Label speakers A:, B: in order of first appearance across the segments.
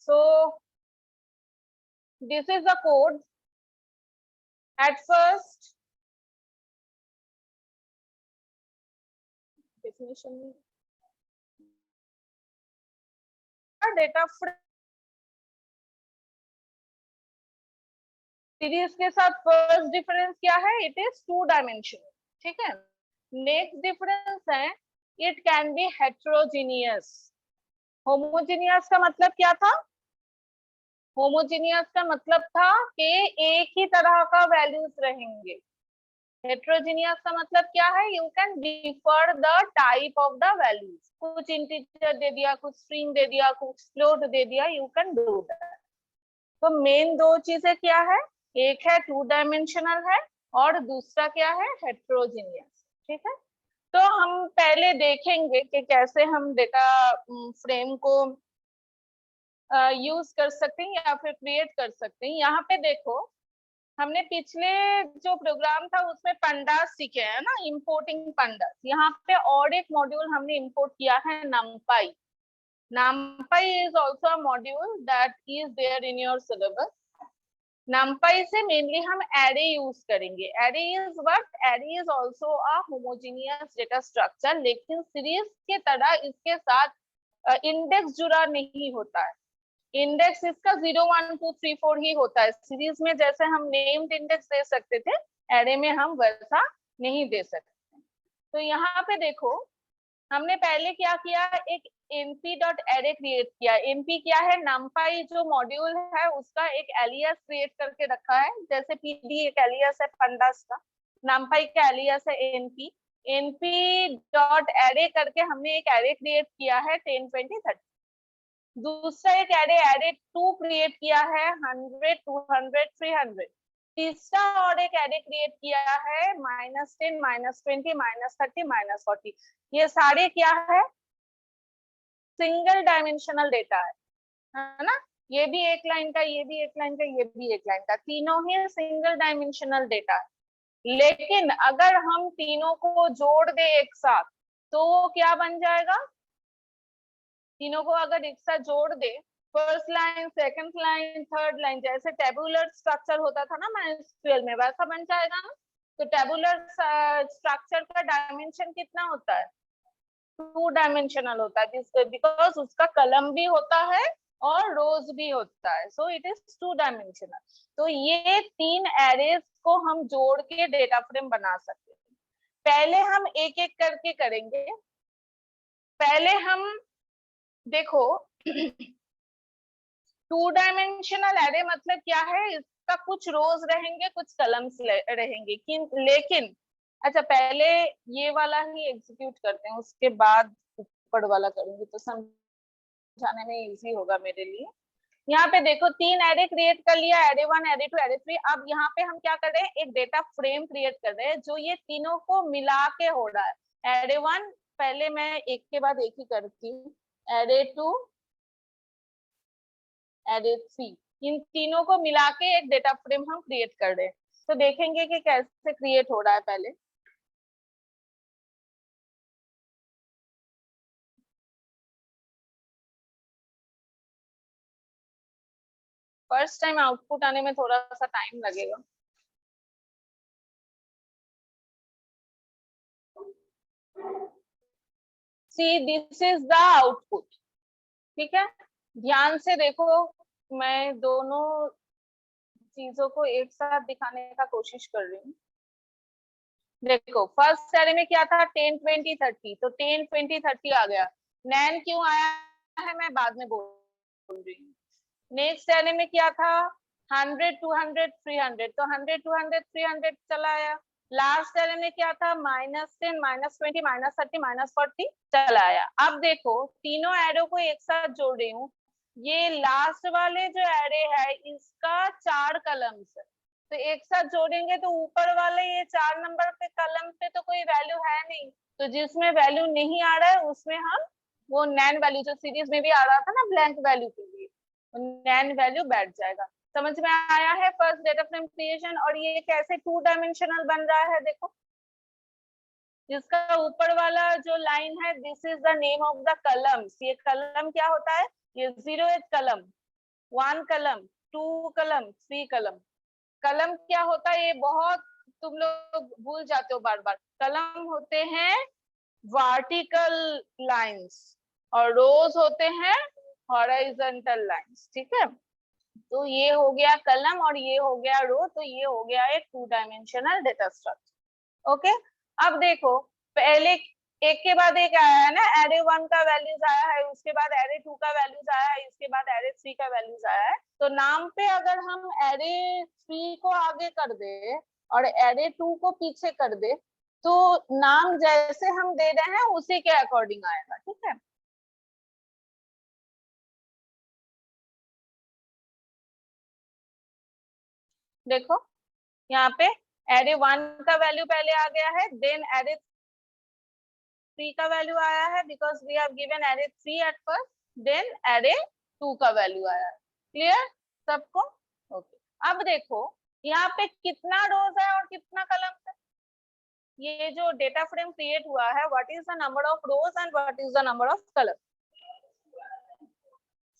A: So this is the code. At first, definition data frame series के साथ first difference क्या है? It is 2 dimensional. ठीक है. नेक्स्ट डिफरेंस है it can be heterogeneous. Homogeneous का मतलब क्या था? होमोजीनियस का मतलब था कि एक ही तरह का वैल्यूज रहेंगे. हेट्रोजीनियस का मतलब क्या है? You can differ the type of the values. कुछ इंटीजर दे दिया, कुछ स्ट्रिंग दे दिया, कुछ फ्लोट दे दिया, यू कैन डू दैट. तो मेन दो चीजें क्या है? एक है 2 डायमेंशनल है और दूसरा क्या है? हेट्रोजीनियस. ठीक है. तो हम पहले देखेंगे कि कैसे हम डेटा फ्रेम को यूज कर सकते हैं या फिर क्रिएट कर सकते हैं. यहाँ पे देखो, हमने पिछले जो प्रोग्राम था उसमें पंडास सीखे हैं ना, इंपोर्टिंग पंडास. यहाँ पे और एक मॉड्यूल हमने इंपोर्ट किया है, नमपाई. NumPy is also a module that is there in your syllabus. NumPy से mainly हम array use करेंगे. Array is what? Array is also a homogeneous data structure, लेकिन series के तरह इसके साथ इंडेक्स जुड़ा नहीं होता है. इंडेक्स इसका 0 1 2 3 4 ही होता है. सीरीज में जैसे हम नेम्ड इंडेक्स दे सकते थे, एरे में हम वैसा नहीं दे सकते. तो यहाँ पे देखो, हमने पहले क्या किया? एक np.array क्रिएट किया. np क्या है? numpy जो मॉड्यूल है उसका एक एलियास क्रिएट करके रखा है. जैसे pd एक एलियास है पंडास का, numpy का एलियास है np. np.array करके हमने एक एरे क्रिएट किया है 10 20 30. दूसरा एक एरे 2 क्रिएट किया है 100 200 300. तीसरा और एक एरे क्रिएट किया है -10 -20 -30 -40. ये सारे क्या है? सिंगल डायमेंशनल डेटा है ना. ये भी एक लाइन का, ये भी एक लाइन का, ये भी एक लाइन का, तीनों ही सिंगल डायमेंशनल डेटा है. लेकिन अगर हम तीनों को जोड़ दे एक साथ तो वो क्या बन जाएगा? तीनों को अगर एक साथ जोड़ दे, first line, second line, third line, जैसे टेबुलर स्ट्रक्चर होता था ना MySQL में, वैसा बन जाएगा ना. तो टेबुलर स्ट्रक्चर का डायमेंशन कितना होता है? 2 डायमेंशनल होता है, बिकॉज उसका कलम भी होता है और रोज भी होता है. So it is 2 dimensional. तो ये 3 एरेज को हम जोड़ के डेटा फ्रेम बना सकते हैं. पहले हम एक एक करके करेंगे. पहले हम देखो 2 डायमेंशनल एरे मतलब क्या है? इसका कुछ रोज रहेंगे, कुछ कलम्स रहेंगे. लेकिन अच्छा, पहले ये वाला ही एग्जीक्यूट करते हैं, उसके बाद ऊपर वाला करूंगी तो समझाने में इजी होगा मेरे लिए. यहाँ पे देखो 3 एरे क्रिएट कर लिया, एरे 1 एरे 2 एरे 3. अब यहाँ पे हम क्या कर रहे हैं? एक डेटा फ्रेम क्रिएट कर रहे हैं जो ये तीनों को मिला के हो रहा है. एरे 1 पहले मैं एक के बाद एक ही करती हूँ, एरे 2 एरे 3, इन तीनों को मिला के एक डेटा फ्रेम हम क्रिएट कर रहे हैं. तो देखेंगे कि कैसे क्रिएट हो रहा है. पहले फर्स्ट टाइम आउटपुट आने में थोड़ा सा टाइम लगेगा. See this is the output. ठीक है, ध्यान से देखो, मैं दोनों चीजों को एक साथ दिखाने का कोशिश कर रही हूँ. देखो फर्स्ट एरे में क्या था? 10 20 30. तो 10 20 30 आ गया. नैन क्यों आया है मैं बाद में बोल रही हूँ. नेक्स्ट एरे में क्या था? 100 200 300. तो 100 200 300 चला आया. लास्ट एरे में क्या था? -10 -20 -30 -40 चला आया. अब देखो तीनों एरो को एक साथ जोड़ रही हूँ. ये लास्ट वाले जो एरे है इसका 4 कलम्स है. तो एक साथ जोड़ेंगे तो ऊपर वाले ये 4 नंबर के कलम पे तो कोई वैल्यू है नहीं. तो जिसमें वैल्यू नहीं आ रहा है उसमें हम वो नैन वैल्यू, जो सीरीज में भी आ रहा था ना ब्लैंक वैल्यू के लिए, नैन वैल्यू बैठ जाएगा. समझ में आया है फर्स्ट डेटा फ्रेम क्रिएशन. और ये कैसे 2 डायमेंशनल बन रहा है? देखो इसका ऊपर वाला जो लाइन है, this is the name of the columns. ये कलम क्या होता है? ये 0th कलम. 1 कलम, 2 कलम, 3 कलम। कलम क्या होता है ये बहुत तुम लोग भूल जाते हो बार बार। कलम होते हैं वर्टिकल लाइंस और रोज होते हैं हॉरिजॉन्टल लाइंस, ठीक है। तो ये हो गया कलम और ये हो गया रो, तो ये हो गया एक 2 डायमेंशनल डेटा स्ट्रक्चर। ओके, अब देखो पहले एक के बाद एक आया है ना, एरे 1 का वैल्यूज आया है, उसके बाद एरे 2 का वैल्यूज आया है, इसके बाद एरे 3 का वैल्यूज आया है। तो नाम पे अगर हम एरे 3 को आगे कर दे और एरे 2 को पीछे कर दे, तो नाम जैसे हम दे रहे हैं उसी के अकॉर्डिंग आएगा, ठीक है। देखो यहाँ पे एरे 1 का वैल्यू पहले आ गया है, देन एरे 3 का वैल्यू आया है, because we have given array 3 at first, then array 2 का वैल्यू आया है। क्लियर सबको? ओके, अब देखो यहाँ पे कितना रोज है और कितना कलम है। ये जो डेटा फ्रेम क्रिएट हुआ है, what is the number of rose and what is the number of कलम?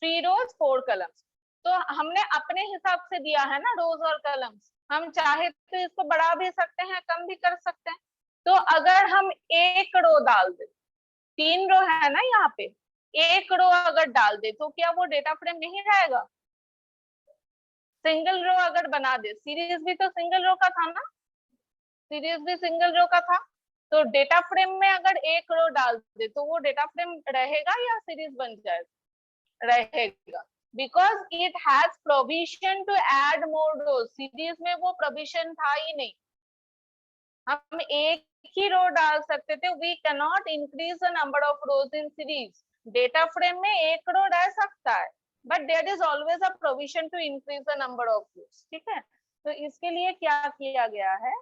A: 3 रोज 4 कलम्स। तो हमने अपने हिसाब से दिया है ना रोज और कलम्स, हम चाहे तो इसको बढ़ा भी सकते हैं, कम भी कर सकते हैं। तो अगर हम एक रो डाल दे, 3 रो है ना यहाँ पे, एक रो अगर डाल दे तो क्या वो डेटा फ्रेम नहीं रहेगा? सिंगल रो अगर बना दे, सीरीज भी तो सिंगल रो का था ना, सीरीज भी सिंगल रो का था। तो डेटा फ्रेम में अगर एक रो डाल दे तो वो डेटा फ्रेम रहेगा या सीरीज बन जाएगा? रहेगा, because it has provision to add more rows. Series में वो प्रोविजन था ही नहीं, हम एक ही रो डाल सकते थे। We can not increase the number of rows in series. Data frame में एक रो रह सकता है, but there is always a provision to increase the number of rows, ठीक है। तो इसके लिए क्या किया गया है,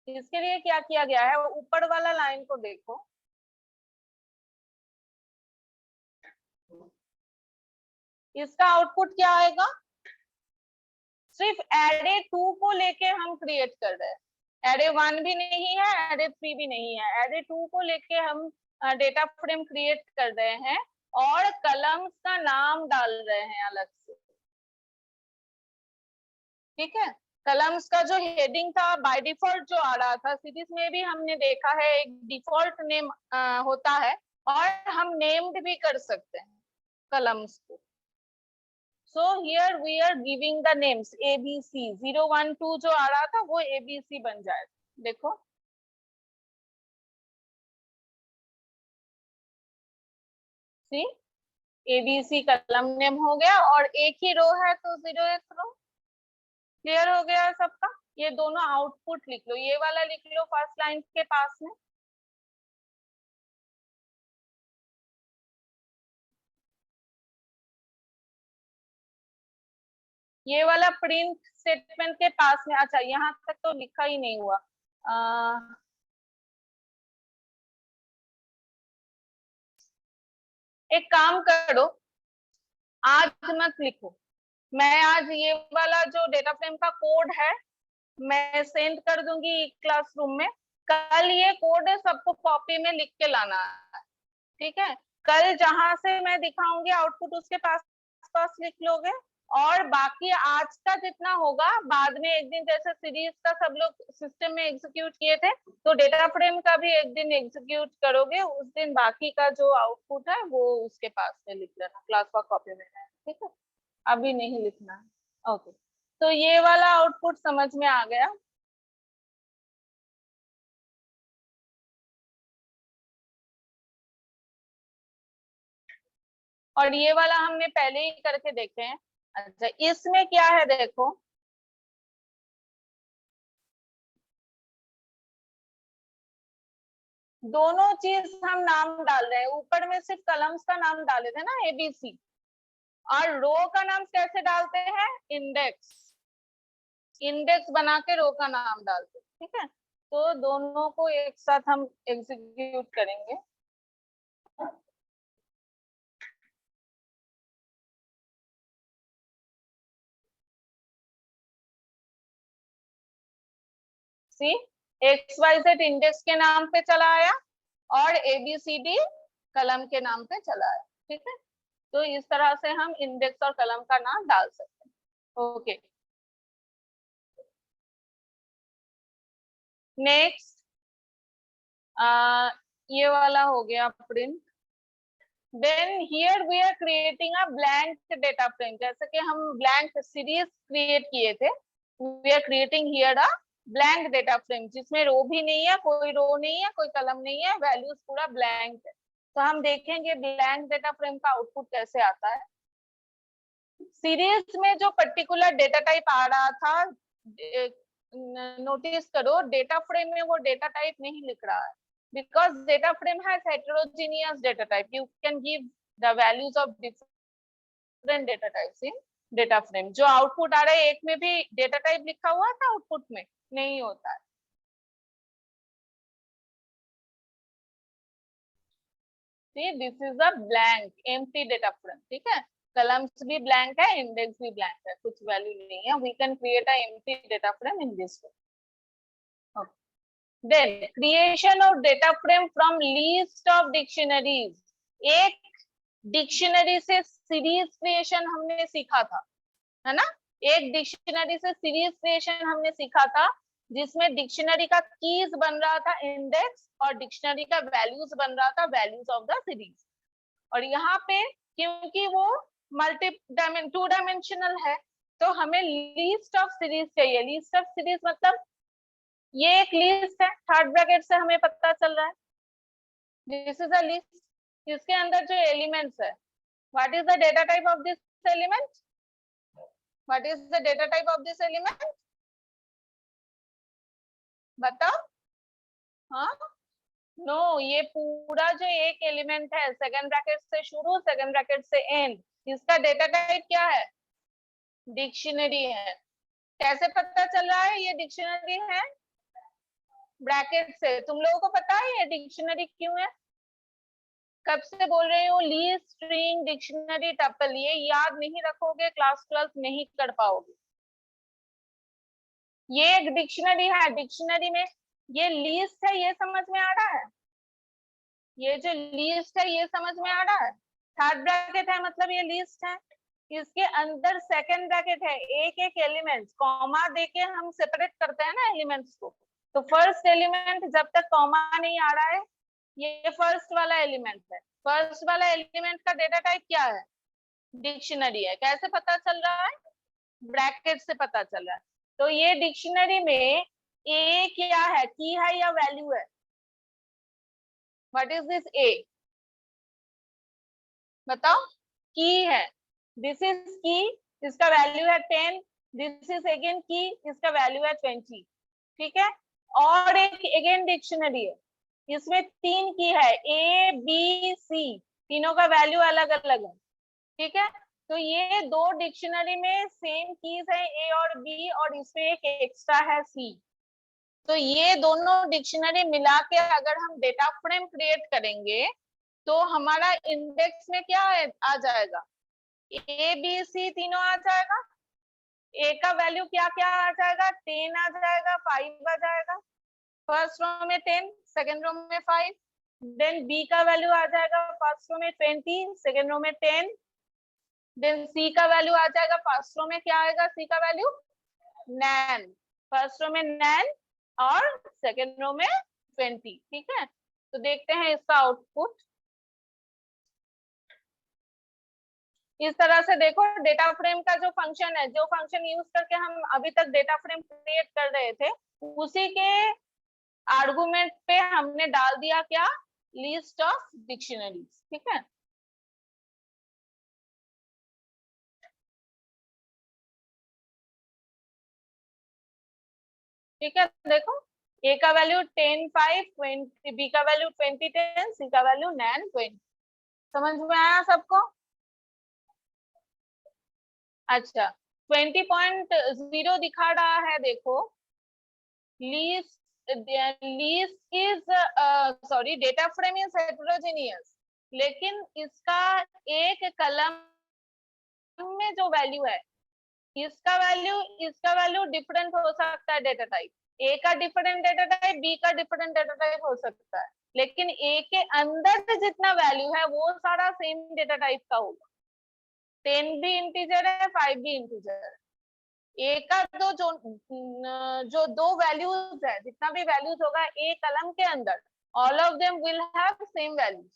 A: इसके लिए क्या किया गया है, ऊपर वाला लाइन को देखो। इसका आउटपुट क्या आएगा? सिर्फ एरे 2 को लेके हम क्रिएट कर रहे हैं, एरे 1 भी नहीं है, एरे 3 भी नहीं है, एरे 2 को लेके हम डेटा फ्रेम क्रिएट कर रहे हैं और कलम्स का नाम डाल रहे हैं अलग से, ठीक है। कलम्स का जो हेडिंग था बाय डिफॉल्ट जो आ रहा था, सीरीज में भी हमने देखा है एक डिफॉल्ट नेम होता है, और हम नेम्ड भी कर सकते हैं कलम्स को। So here we are giving the names A B C, 0 1 2 जो आ रहा था वो A B C बन जाएगा। देखो सी A B C कलम नेम हो गया, और एक ही रो है तो 0th रो। क्लियर हो गया सबका? ये दोनों आउटपुट लिख लो, ये वाला लिख लो फर्स्ट लाइन के पास में, ये वाला प्रिंट स्टेटमेंट के पास में। अच्छा यहाँ तक तो लिखा ही नहीं हुआ। एक काम करो, आज मत लिखो, मैं आज ये वाला जो डेटा फ्रेम का कोड है मैं सेंड कर दूंगी क्लासरूम में। कल ये कोड सबको कॉपी में लिख के लाना है, ठीक है। कल जहां से मैं दिखाऊंगी आउटपुट उसके पास पास लिख लोगे, और बाकी आज का जितना होगा बाद में एक दिन, जैसे सीरीज का सब लोग सिस्टम में एग्जीक्यूट किए थे, तो डेटा फ्रेम का भी एक दिन एग्जीक्यूट करोगे, उस दिन बाकी का जो आउटपुट है वो उसके पास में लिख लेना, क्लास वर्क कॉपी में है, ठीक है। अभी नहीं लिखना है, ओके। तो ये वाला आउटपुट समझ में आ गया। और ये वाला हमने पहले ही करके देखे हैं। अच्छा इसमें क्या है देखो, दोनों चीज हम नाम डाल रहे हैं, ऊपर में सिर्फ कलम्स का नाम डाले थे ना ABC, और रो का नाम कैसे डालते हैं? इंडेक्स, इंडेक्स बना के रो का नाम डालते हैं, ठीक है। तो दोनों को एक साथ हम एग्जीक्यूट करेंगे। सी XYZ इंडेक्स के नाम पे चला आया और ABCD कलम के नाम पे चला आया। ठीक है, तो इस तरह से हम इंडेक्स और कलम का नाम डाल सकते हैं। ओके, नेक्स्ट ये वाला हो गया print. Then here we are creating a blank data frame. जैसे कि हम ब्लैंक सीरीज क्रिएट किए थे, we are creating here a blank data frame जिसमें रो भी नहीं है, कोई रो नहीं है, कोई कलम नहीं है, वैल्यूज पूरा ब्लैंक है। तो हम देखेंगे ब्लैंक डेटा फ्रेम का आउटपुट कैसे आता है। सीरीज में जो पर्टिकुलर डेटा टाइप आ रहा था, नोटिस करो डेटा फ्रेम में वो डेटा टाइप नहीं लिख रहा है, because data frame has heterogeneous data type. You can give the values of different data types in data frame. जो आउटपुट आ रहा है, एक में भी डेटा टाइप लिखा हुआ था, आउटपुट में नहीं होता है। See, this is a blank empty data frame. ठीक है, कलम्स भी ब्लैंक है, इंडेक्स भी ब्लैंक है, कुछ वैल्यू नहीं है। We can create a empty data frame in this way. Okay. Then creation of data frame from list of dictionaries. एक डिक्शनरी से सीरीज क्रिएशन हमने सीखा था, है ना। एक डिक्शनरी से सीरीज क्रिएशन हमने सीखा था जिसमें डिक्शनरी का कीज बन रहा था इंडेक्स और डिक्शनरी का वैल्यूज बन रहा था वैल्यूज ऑफ द सीरीज। और यहाँ पे क्योंकि वो टू डायमेंशनल है तो हमें लिस्ट ऑफ सीरीज चाहिए। लिस्ट ऑफ सीरीज मतलब ये एक लिस्ट है, थर्ड ब्रैकेट से हमें पता चल रहा है दिस इज अ लिस्ट। इसके अंदर जो एलिमेंट्स है, what is the data type of this element, what is the data type of this element, बताओ। हाँ, नो, ये पूरा जो एक एलिमेंट है सेकंड ब्रैकेट से शुरू सेकंड ब्रैकेट से एंड, इसका डेटा टाइप क्या है, डिक्शनरी है। कैसे पता चल रहा है ये डिक्शनरी है, ब्रैकेट से। तुम लोगों को पता है ये डिक्शनरी क्यों है, कब से बोल रही हूँ, लिस्ट, स्ट्रिंग, डिक्शनरी, टपल, ये याद नहीं रखोगे क्लास 12 नहीं कर पाओगे। ये एक डिक्शनरी है, डिक्शनरी में ये लिस्ट है, ये समझ में आ रहा है, ये जो लिस्ट है ये समझ में आ रहा है। थर्ड ब्रैकेट है मतलब ये लिस्ट है, इसके अंदर सेकंड ब्रैकेट है, एक एक एलिमेंट कॉमा देके हम सेपरेट करते हैं ना एलिमेंट्स को। तो फर्स्ट एलिमेंट जब तक कॉमा नहीं आ रहा है, ये फर्स्ट वाला एलिमेंट है। फर्स्ट वाला एलिमेंट का डेटा टाइप क्या है, डिक्शनरी है। कैसे पता चल रहा है, ब्रैकेट से पता चल रहा है। तो ये डिक्शनरी में ए क्या है, की है या वैल्यू है, व्हाट इज दिस ए, बताओ। की है, दिस इज की, इसका वैल्यू है 10, दिस इज अगेन की, इसका वैल्यू है 20। ठीक है, और एक अगेन डिक्शनरी है, इसमें 3 की है, ए बी सी, तीनों का वैल्यू अलग अलग है। ठीक है, तो ये दो डिक्शनरी में सेम कीज है ए और बी, और इसमें एक एक्स्ट्रा है सी। तो ये दोनों डिक्शनरी मिला के अगर हम डेटा फ्रेम क्रिएट करेंगे तो हमारा इंडेक्स में क्या आ जाएगा, ए बी सी तीनों आ जाएगा। ए का वैल्यू क्या क्या आ जाएगा, 10 आ जाएगा, 5 आ जाएगा, फर्स्ट रो में 10, सेकेंड रो में 5। देन बी का वैल्यू आ जाएगा फर्स्ट रो में 20, सेकेंड रो में 10। देन सी का वैल्यू आ जाएगा, फर्स्ट रो में क्या आएगा, सी का वैल्यू नैन, फर्स्ट रो में नैन और सेकेंड रो में 20। ठीक है, तो देखते हैं इसका आउटपुट। इस तरह से देखो डेटा फ्रेम का जो फंक्शन है, जो फंक्शन यूज करके हम अभी तक डेटा फ्रेम क्रिएट कर रहे थे, उसी के आर्गुमेंट पे हमने डाल दिया क्या, लिस्ट ऑफ डिक्शनरीज। ठीक है, ठीक है, देखो ए का वैल्यू 10 5 20, बी का वैल्यू 20 10, सी का वैल्यू 9 20। समझ में आया सबको। अच्छा, 20.0 दिखा रहा है, देखो least is sorry data frame is heterogeneous, लेकिन इसका एक कलम में जो वैल्यू है, इसका वैल्यू डिफरेंट हो सकता है डेटा टाइप। ए का डिफरेंट डेटा टाइप, बी का डिफरेंट डेटा टाइप हो सकता है, लेकिन ए के अंदर जितना वैल्यू है वो सारा सेम डेटा टाइप का होगा। 10 भी इंटीजर है, 5 भी इंटीजर है। ए का जो दो वैल्यूज है, जितना भी वैल्यूज होगा ए कलम के अंदर, all of them will have same values,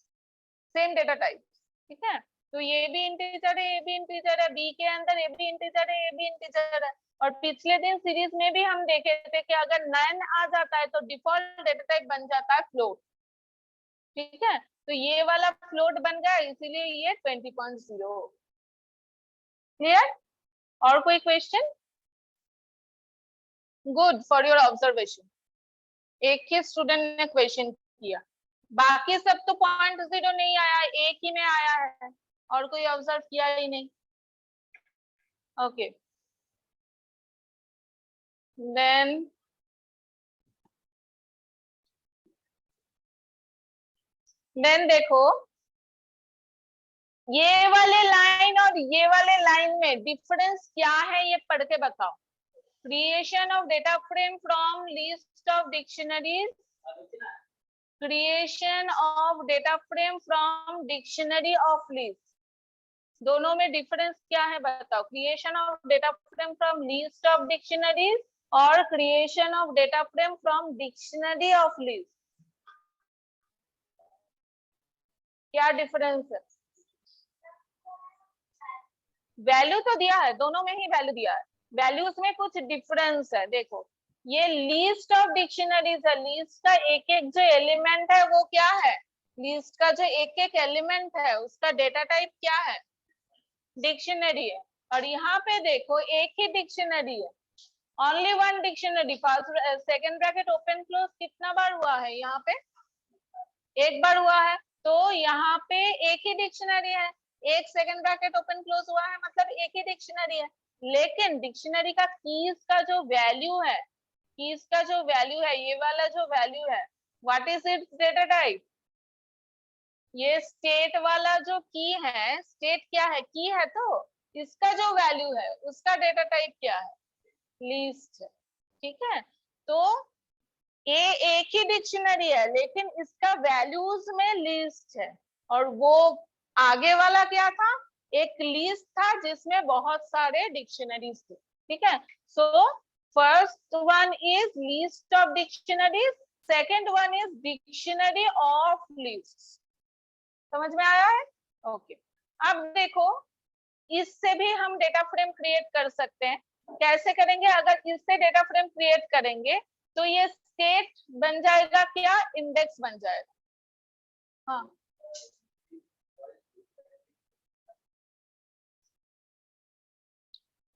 A: same data type. ठीक है, तो ये भी इंटीजर है, ए भी इंटीजर है, बी के अंदर ए भी इंटीजर है, ए भी इंटीजर है। और पिछले दिन सीरीज में भी हम देखे थे कि अगर नन आ जाता है तो डिफॉल्ट डेटा टाइप बन जाता है फ्लोट। ठीक है, तो ये वाला फ्लोट बन गया, इसीलिए ये 20.0। क्लियर? और कोई question? Good for your observation. एक ही स्टूडेंट ने क्वेश्चन किया, बाकी सब तो 0.0 नहीं आया, एक ही में आया है, और कोई ऑब्जर्व किया ही नहीं। ओके, देन देखो, ये वाले लाइन और ये वाले लाइन में डिफरेंस क्या है ये पढ़ के बताओ। Creation of data frame from list of dictionaries, creation of data frame from dictionary of list, दोनों में डिफरेंस क्या है बताओ। Creation of data frame from list of dictionaries और creation of data frame from dictionary of list, क्या difference है? Value तो दिया है, दोनों में ही वैल्यू दिया है, वैल्यूज में कुछ डिफरेंस है। देखो, ये लिस्ट ऑफ डिक्शनरीज है, लिस्ट का एक एक जो एलिमेंट है वो क्या है, लिस्ट का जो एक एक एलिमेंट है उसका डेटा टाइप क्या है, डिक्शनरी है। और यहाँ पे देखो एक ही डिक्शनरी है, only one dictionary, first second bracket open close कितना बार हुआ है यहाँ पे, एक बार हुआ है, तो यहाँ पे एक ही डिक्शनरी है, एक सेकंड ब्रैकेट ओपन क्लोज हुआ है, मतलब एक ही डिक्शनरी है। लेकिन डिक्शनरी का कीज का जो वैल्यू है, कीज का जो वैल्यू है, ये वाला जो वैल्यू है, what is it's data type, ये स्टेट वाला जो की है, स्टेट क्या है, की है, तो इसका जो वैल्यू है उसका डेटा टाइप क्या है, लिस्ट है। ठीक है, तो ये एक ही डिक्शनरी है लेकिन इसका वैल्यूज में लिस्ट है, और वो आगे वाला क्या था, एक लिस्ट था जिसमें बहुत सारे डिक्शनरीज थे। ठीक है, so first one is list of dictionaries, second one is dictionary of list. समझ में आया है? ओके, अब देखो, इससे भी हम डेटा फ्रेम क्रिएट कर सकते हैं। कैसे करेंगे? अगर इससे डेटा फ्रेम क्रिएट करेंगे तो ये स्टेट बन जाएगा, क्या इंडेक्स बन जाएगा। हाँ,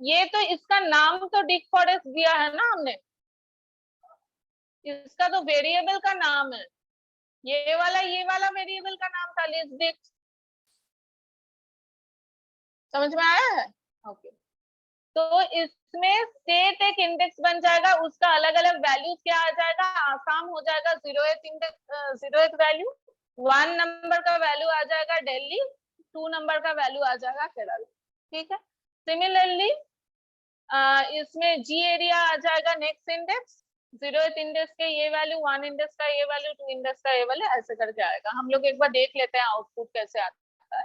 A: ये तो इसका नाम तो डिक फॉरेस्ट दिया है ना हमने, इसका तो वेरिएबल का नाम है, ये वाला वेरिएबल का नाम था लिस्ट डिक। समझ में आया है? ओके, तो इसमें स्टेट एक इंडेक्स बन जाएगा, उसका अलग अलग वैल्यूज क्या आ जाएगा, आसाम हो जाएगा, 0th index 0th value, 1 number का वैल्यू आ जाएगा दिल्ली, 2 नंबर का वैल्यू आ जाएगा केरला। ठीक है, सिमिलरली इसमें जी एरिया आ जाएगा नेक्स्ट इंडेक्स, 0th इंडेक्स के ये वैल्यू, 1 इंडेक्स का ये वैल्यू, 2 इंडेक्स का ये वैल्यू, ऐसे करके आएगा। हम लोग एक बार देख लेते हैं आउटपुट कैसे आता है।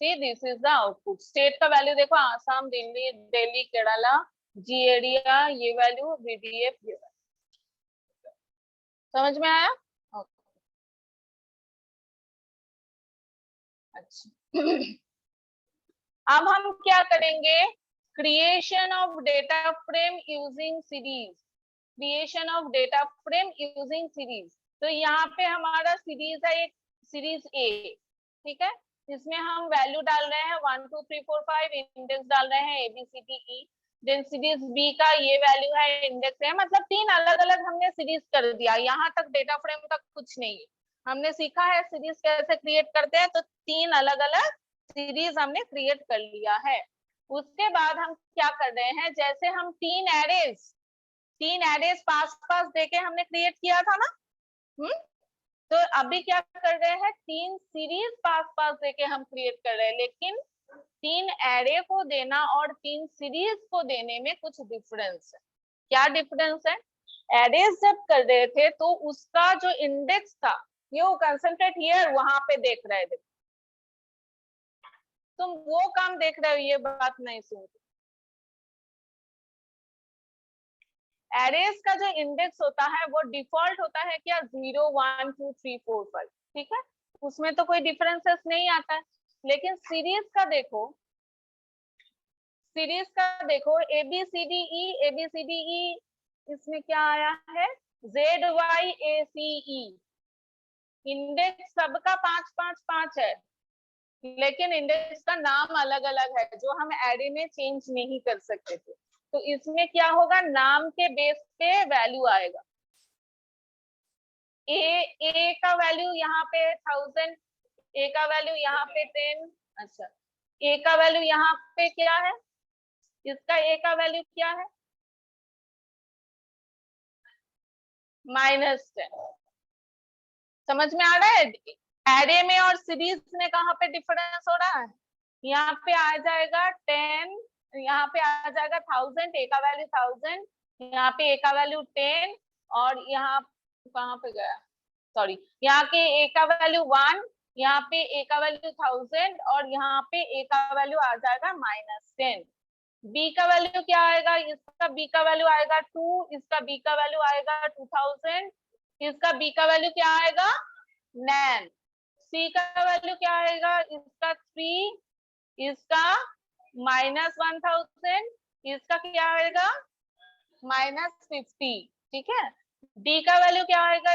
A: See, this is the output. State का वैल्यू देखो, आसाम, दिल्ली, दिल्ली, केरला, जी एरिया ये वैल्यू, VDF ये वैल्यू। समझ में आया? अच्छा, अब हम क्या करेंगे, creation of data frame using series, creation of data frame using series. तो यहाँ पे हमारा सीरीज है एक, सीरीज ए। ठीक है, इसमें हम वैल्यू डाल रहे हैं 1 2 3 4 5, इंडेक्स डाल रहे हैं ABCDE। देन सीरीज बी का ये वैल्यू है, इंडेक्स है, मतलब 3 अलग अलग हमने सीरीज कर दिया। यहाँ तक डेटा फ्रेम तक कुछ नहीं है, हमने सीखा है सीरीज कैसे क्रिएट करते हैं, तो 3 अलग अलग सीरीज हमने क्रिएट कर लिया है। उसके बाद हम क्या कर रहे हैं, जैसे हम 3 एरेज पास पास देके हमने क्रिएट किया था ना, तो अभी क्या कर रहे हैं, 3 सीरीज पास पास देके हम क्रिएट कर रहे हैं, लेकिन 3 एरे को देना और 3 सीरीज को देने में कुछ डिफरेंस है। क्या डिफरेंस है? एरेज जब कर रहे थे तो उसका जो इंडेक्स था, यू कंसंट्रेट हियर, वहां पे देख रहे थे, तुम वो काम देख रहे हो, ये बात नहीं सुनते। एरेज का जो इंडेक्स होता है वो डिफॉल्ट होता है क्या, 0 1 2 3 4 5, ठीक है, उसमें तो कोई डिफरेंसेस नहीं आता है। लेकिन सीरीज का देखो, सीरीज का देखो, ABCDE, इसमें क्या आया है, ZYACE, इंडेक्स सबका 5 5 5 है, लेकिन इंडेक्स का नाम अलग अलग है जो हम एरे में चेंज नहीं कर सकते थे। तो इसमें क्या होगा, नाम के बेस पे वैल्यू आएगा। ए का वैल्यू यहाँ पे 1000, ए का वैल्यू यहाँ पे 10, अच्छा, ए का वैल्यू यहाँ पे क्या है, इसका ए का वैल्यू क्या है, -10। समझ में आ रहा है? एरे में और सीरीज में कहाँ पे डिफरेंस हो रहा है, यहाँ पे आ जाएगा 10, यहाँ पे आ जाएगा 1000, ए का वैल्यू 1000, यहाँ पे ए का वैल्यू 10, और यहाँ कहाँ पे गया, सॉरी, यहाँ के ए का वैल्यू 1, यहाँ पे ए का वैल्यू 1000, और यहाँ पे ए का वैल्यू आ जाएगा -10। बी का वैल्यू क्या आएगा, इसका बी का वैल्यू आएगा 2, इसका बी का वैल्यू आएगा 2000, इसका बी का वैल्यू क्या आएगा 9, सी का वैल्यू क्या आएगा, इसका 3, इसका -1000, इसका क्या आएगा -50, ठीक है। डी का वैल्यू क्या आएगा,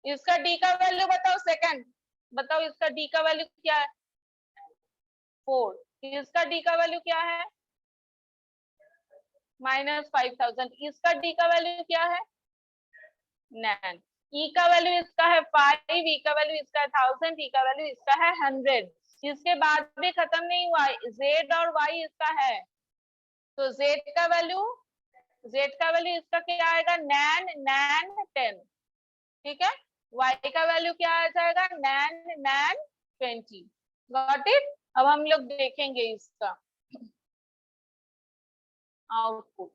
A: इसका डी का वैल्यू बताओ, सेकंड बताओ, इसका डी का वैल्यू क्या है 4, इसका डी का वैल्यू क्या है -5000, इसका डी का वैल्यू क्या है 9, ई का वैल्यू इसका है 5, ई का वैल्यू इसका है 1000, ई का वैल्यू इसका है 100। इसके बाद भी खत्म नहीं हुआ, जेड और वाई इसका है, तो जेड का वैल्यू इसका क्या आएगा 9 10, ठीक है। वाई का वैल्यू क्या आ जाएगा 9 20। Got it. अब हम लोग देखेंगे इसका आउटपुट।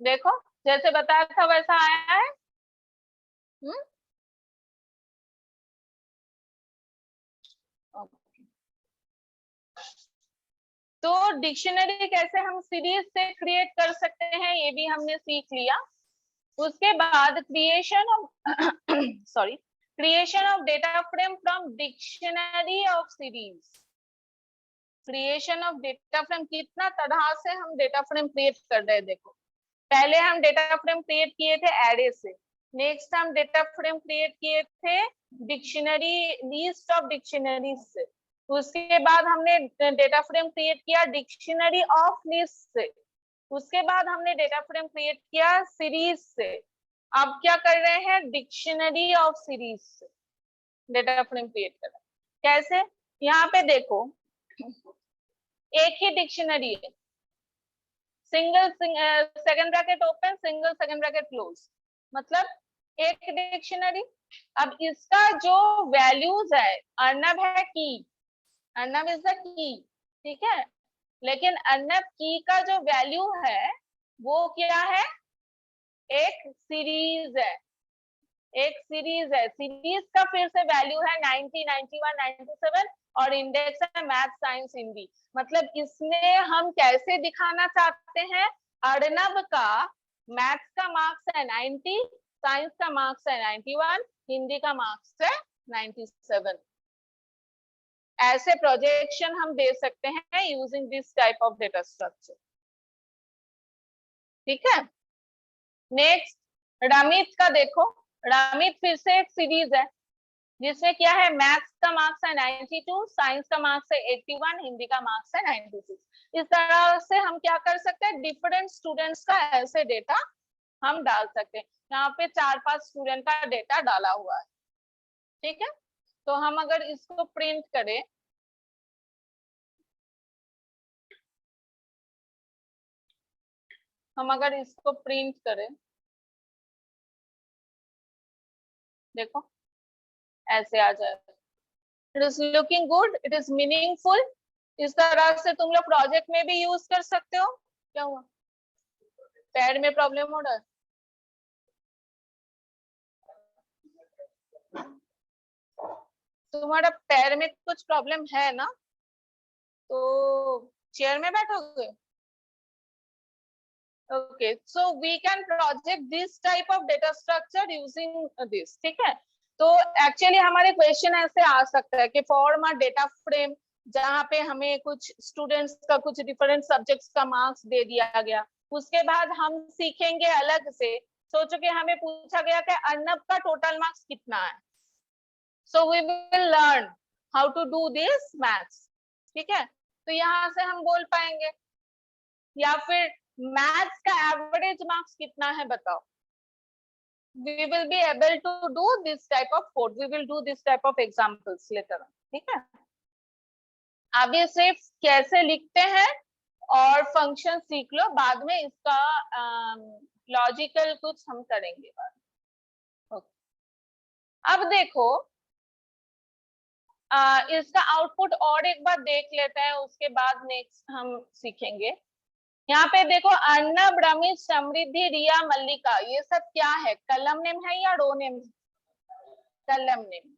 A: देखो, जैसे बताया था वैसा आया है। हम्म, तो डिक्शनरी कैसे हम सीरीज से क्रिएट कर सकते हैं, ये भी हमने सीख लिया। उसके बाद creation of sorry, creation of data frame from dictionary of series. Creation of data frame, कितना तरह से हम डेटा फ्रेम क्रिएट कर रहे हैं। देखो, पहले हम डेटा फ्रेम क्रिएट किए थे एरे से, नेक्स्ट हम डेटा फ्रेम क्रिएट किए थे डिक्शनरी, लिस्ट ऑफ डिक्शनरी से, उसके बाद हमने डेटा फ्रेम क्रिएट किया डिक्शनरी ऑफ लिस्ट से, उसके बाद हमने डेटा फ्रेम क्रिएट किया सीरीज से। अब क्या कर रहे हैं, डिक्शनरी ऑफ सीरीज से डेटा फ्रेम क्रिएट कर रहे हैं। कैसे, यहाँ पे देखो, एक ही डिक्शनरी है, single second bracket open, single second bracket close, मतलब एक डिक्शनरी। अब इसका जो वैल्यूज है, अर्नब है की, अर्नब इज द की, ठीक है, लेकिन अर्नब की का जो वैल्यू है वो क्या है, एक सीरीज है, एक सीरीज है। सीरीज का फिर से वैल्यू है 90 91 97, और इंडेक्स है मैथ साइंस हिंदी। मतलब इसमें हम कैसे दिखाना चाहते हैं, अर्नब का मैथ्स का मार्क्स है 90, साइंस का मार्क्स है 91, हिंदी का मार्क्स है 97। ऐसे प्रोजेक्शन हम दे सकते हैं using this type of data structure, ठीक है। नेक्स्ट, रमित का देखो, रमित फिर से एक सीरीज है जिसमें क्या है, मैथ्स का मार्क्स है 92, साइंस का मार्क्स है 81, हिंदी का मार्क्स है 96। इस तरह से हम क्या कर सकते हैं, डिफरेंट स्टूडेंट्स का ऐसे डेटा हम डाल सकते हैं। यहाँ पे 4-5 स्टूडेंट का डेटा डाला हुआ है, ठीक है। तो हम अगर इसको प्रिंट करें, हम अगर इसको प्रिंट करें, देखो ऐसे आ जाएगा। It is looking good, it is meaningful. इस तरह से तुम लोग प्रोजेक्ट में भी यूज कर सकते हो। क्या हुआ, पैड में प्रॉब्लम हो रहा है? तुम्हारा पैर में कुछ प्रॉब्लम है ना, तो चेयर में बैठोगे? Okay, so we can project this type of data structure using this, ठीक है। तो एक्चुअली हमारे क्वेश्चन ऐसे आ सकता है कि फॉर्म अ डेटा फ्रेम, जहाँ पे हमें कुछ स्टूडेंट्स का कुछ डिफरेंट सब्जेक्ट्स का मार्क्स दे दिया गया, उसके बाद हम सीखेंगे अलग से। सोचो कि हमें पूछा गया कि अर्नब का टोटल मार्क्स कितना है, so we will learn how to do this maths, ठीक है। तो यहाँ से हम बोल पाएंगे। या फिर मैथ्स का एवरेज मार्क्स कितना है बताओ, we will be able to do this type of code, we will do this type of examples later on, ठीक है। अभी सिर्फ कैसे लिखते हैं और फंक्शन सीख लो, बाद में इसका लॉजिकल कुछ हम करेंगे बाद में। अब देखो इसका आउटपुट और एक बार देख लेते हैं, उसके बाद नेक्स्ट हम सीखेंगे। यहाँ पे देखो अर्नब, रमेश, समृद्धि, रिया, मल्लिका, ये सब क्या है, कलम नेम है या रो नेम? कलम नेम।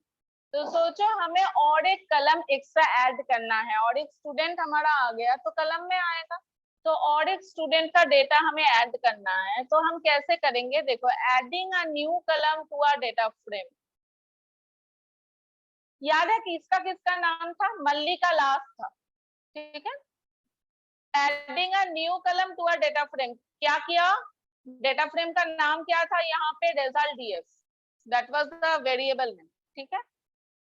A: तो सोचो हमें और एक कलम एक्स्ट्रा ऐड करना है, और एक स्टूडेंट हमारा आ गया तो कलम में आएगा, तो और एक स्टूडेंट का डेटा हमें ऐड करना है। तो हम कैसे करेंगे, देखो एडिंग अ न्यू कलम टू अ डेटा फ्रेम। याद है कि इसका किसका नाम था, मल्लिका लास्ट था, ठीक है। एडिंग अ न्यू कलम टू अ डेटा फ्रेम, क्या किया, डेटा फ्रेम का नाम क्या था यहाँ पे, result DF, that was the variable name, ठीक है।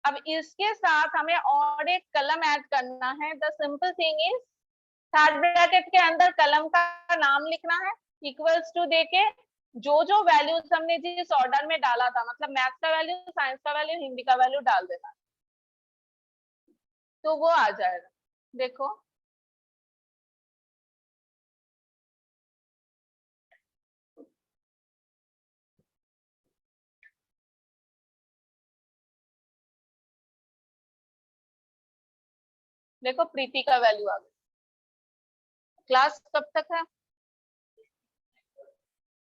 A: अब इसके साथ हमें और एक कलम ऐड करना है। The simple thing is, third bracket के अंदर कलम का नाम लिखना है, इक्वल्स टू देके जो जो वैल्यूज हमने जिस ऑर्डर में डाला था, मतलब मैथ्स का वैल्यू, साइंस का वैल्यू, हिंदी का वैल्यू डाल देना, तो वो आ जाएगा। देखो देखो प्रीति का वैल्यू आ गया। क्लास कब तक है,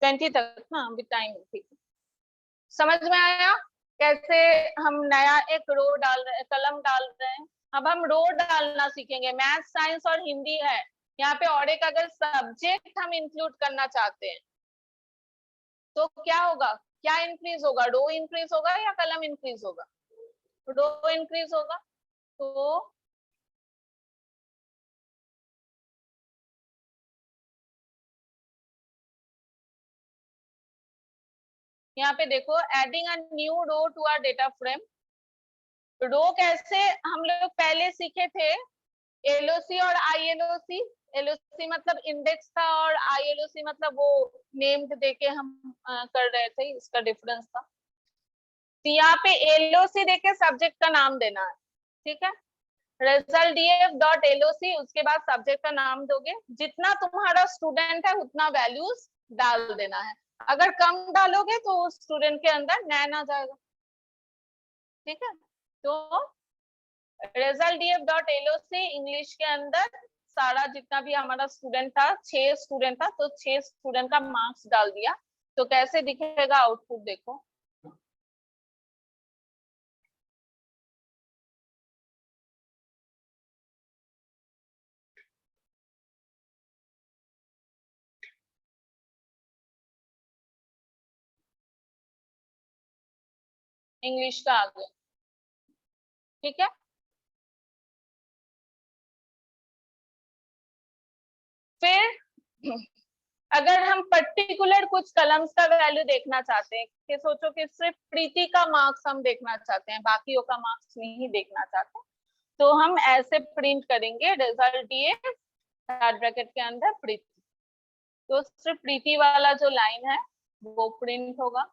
A: 20 तक, हाँ अभी टाइम, ठीक है। समझ में आया कैसे हम नया एक रो डाल रहे, कलम डाल रहे हैं। अब हम रो डालना सीखेंगे। मैथ, साइंस और हिंदी है यहाँ पे, और एक अगर सब्जेक्ट हम इंक्लूड करना चाहते हैं तो क्या होगा, क्या इंक्रीज होगा, रो इंक्रीज होगा या कलम इंक्रीज होगा? रो इंक्रीज होगा। तो यहाँ पे देखो adding a new row to our data frame. Row कैसे हम लोग पहले सीखे थे, एलओसी और आईएलओसी। एलओसी मतलब इंडेक्स था, और आईएलओसी मतलब वो नेम्ड देके हम कर रहे थे, इसका डिफरेंस था। तो यहाँ पे एलओसी देके सब्जेक्ट का नाम देना है, ठीक है। रिजल्ट डीएफ डॉट एलओसी, उसके बाद सब्जेक्ट का नाम दोगे, जितना तुम्हारा स्टूडेंट है उतना वैल्यूज डाल देना है। अगर कम डालोगे तो उस स्टूडेंट के अंदर नैन आ जाएगा, ठीक है। तो result DF dot LOC English के अंदर सारा जितना भी हमारा स्टूडेंट था, 6 स्टूडेंट था, तो 6 स्टूडेंट का मार्क्स डाल दिया। तो कैसे दिखेगा आउटपुट, देखो इंग्लिश का आ गया, ठीक है। फिर अगर हम पर्टिकुलर कुछ कलम्स का वैल्यू देखना चाहते हैं, कि सोचो कि सिर्फ प्रीति का मार्क्स हम देखना चाहते हैं, बाकियों का मार्क्स नहीं देखना चाहते, तो हम ऐसे प्रिंट करेंगे, रिजल्ट दिए थर्ड ब्रैकेट के अंदर प्रीति। तो सिर्फ प्रीति वाला जो लाइन है वो प्रिंट होगा,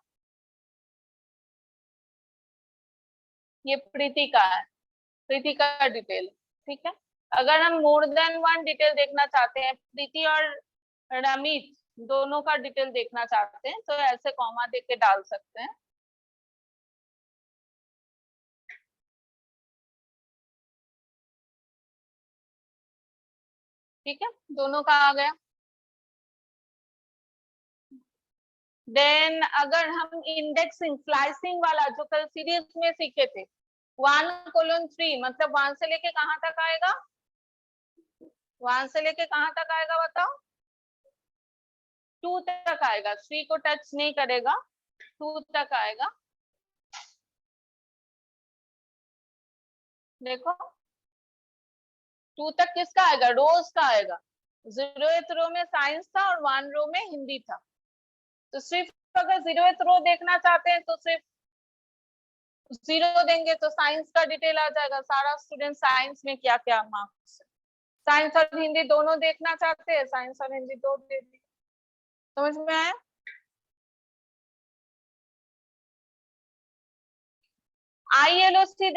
A: ये प्रीति का है, प्रीति का डिटेल, ठीक है। अगर हम मोर देन वन डिटेल देखना चाहते हैं, प्रीति और रमित, दोनों का डिटेल देखना चाहते हैं तो ऐसे कॉमा दे के डाल सकते हैं। ठीक है, दोनों का आ गया। देन अगर हम इंडेक्सिंग स्लाइसिंग वाला जो कल सीरीज में सीखे थे, 1:3 मतलब 1 से लेके कहां तक आएगा, 1 से लेके कहां तक आएगा बताओ, 2 तक आएगा, 3 को टच नहीं करेगा, 2 तक आएगा। देखो 2 तक किसका आएगा, रोज का आएगा। 0th रो में साइंस था और 1 रो में हिंदी था। तो सिर्फ अगर 0th रो देखना चाहते हैं तो सिर्फ 0 देंगे तो साइंस का डिटेल आ जाएगा, सारा स्टूडेंट साइंस में क्या क्या मार्क्स। साइंस और हिंदी दोनों देखना चाहते हैं, साइंस और हिंदी दो दे दी। समझ में आया। ILOC